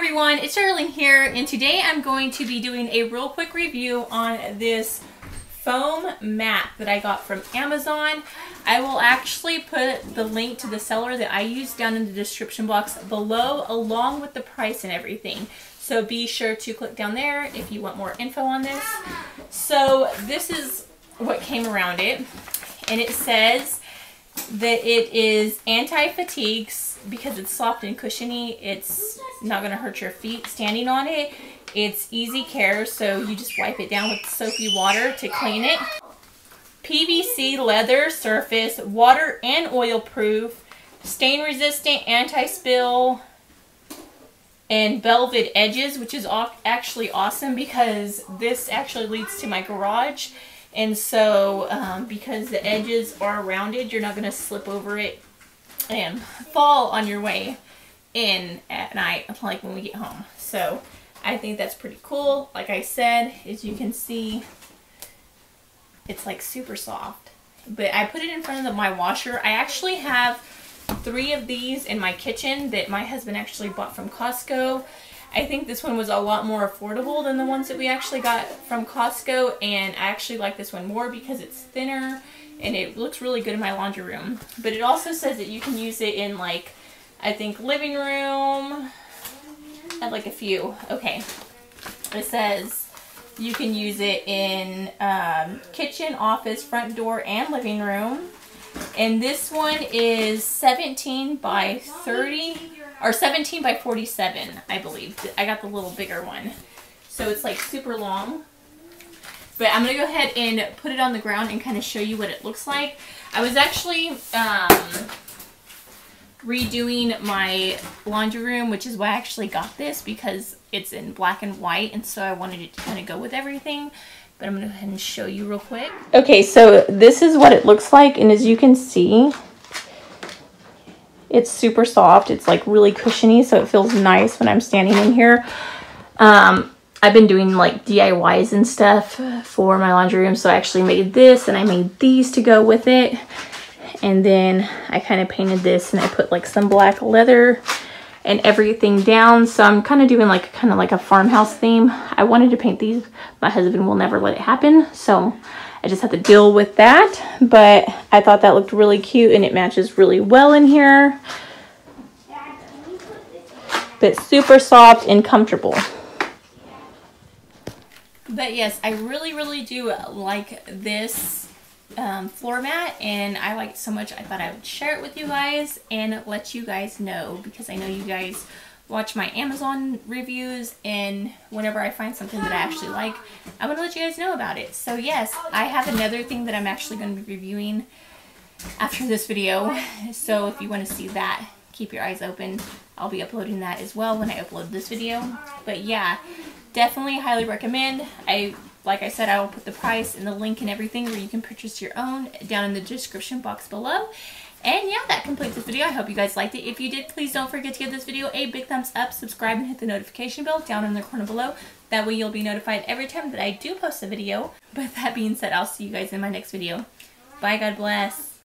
everyone, it's Charlene here, and today I'm going to be doing a real quick review on this foam mat that I got from Amazon. I will actually put the link to the seller that I used down in the description box below, along with the price and everything. So be sure to click down there if you want more info on this. So this is what came around it, and it says that it is anti-fatigue because it's soft and cushiony. It's not going to hurt your feet standing on it. It's easy care, so you just wipe it down with soapy water to clean it. PVC leather surface, water and oil proof, stain resistant, anti-spill, and velvet edges, which is actually awesome because this actually leads to my garage. And so because the edges are rounded, you're not going to slip over it and fall on your way in at night, like when we get home. So I think that's pretty cool. Like I said, as you can see, it's like super soft. But I put it in front of my washer. I actually have 3 of these in my kitchen that my husband actually bought from Costco. I think this one was a lot more affordable than the ones that we actually got from Costco, and I actually like this one more because it's thinner and it looks really good in my laundry room. But it also says that you can use it in, like, I think living room and like a few. Okay, it says you can use it in kitchen, office, front door, and living room. And this one is 17 by 30 or 17 by 47, I believe. I got the little bigger one, so it's like super long. But I'm gonna go ahead and put it on the ground and kind of show you what it looks like. I was actually redoing my laundry room, which is why I actually got this, because it's in black and white, and so I wanted it to kind of go with everything. But I'm gonna go ahead and show you real quick. Okay, so this is what it looks like, and as you can see, it's super soft. It's like really cushiony, so it feels nice when I'm standing in here. I've been doing like DIYs and stuff for my laundry room, so I actually made this, and I made these to go with it. And then I kind of painted this, and I put like some black leather and everything down. So I'm kind of doing like kind of like a farmhouse theme. I wanted to paint these. My husband will never let it happen, so I just have to deal with that. But I thought that looked really cute, and it matches really well in here. But super soft and comfortable. But yes, I really do like this floor mat, and I like it so much I thought I would share it with you guys and let you guys know, because I know you guys watch my Amazon reviews, and whenever I find something that I actually like, I'm going to let you guys know about it. So yes, I have another thing that I'm actually going to be reviewing after this video, so if you want to see that, keep your eyes open. I'll be uploading that as well when I upload this video. But yeah, definitely highly recommend. Like I said, I will put the price and the link and everything where you can purchase your own down in the description box below. And yeah, that completes this video. I hope you guys liked it. If you did, please don't forget to give this video a big thumbs up, subscribe, and hit the notification bell down in the corner below. That way you'll be notified every time that I do post a video. But that being said, I'll see you guys in my next video. Bye, God bless.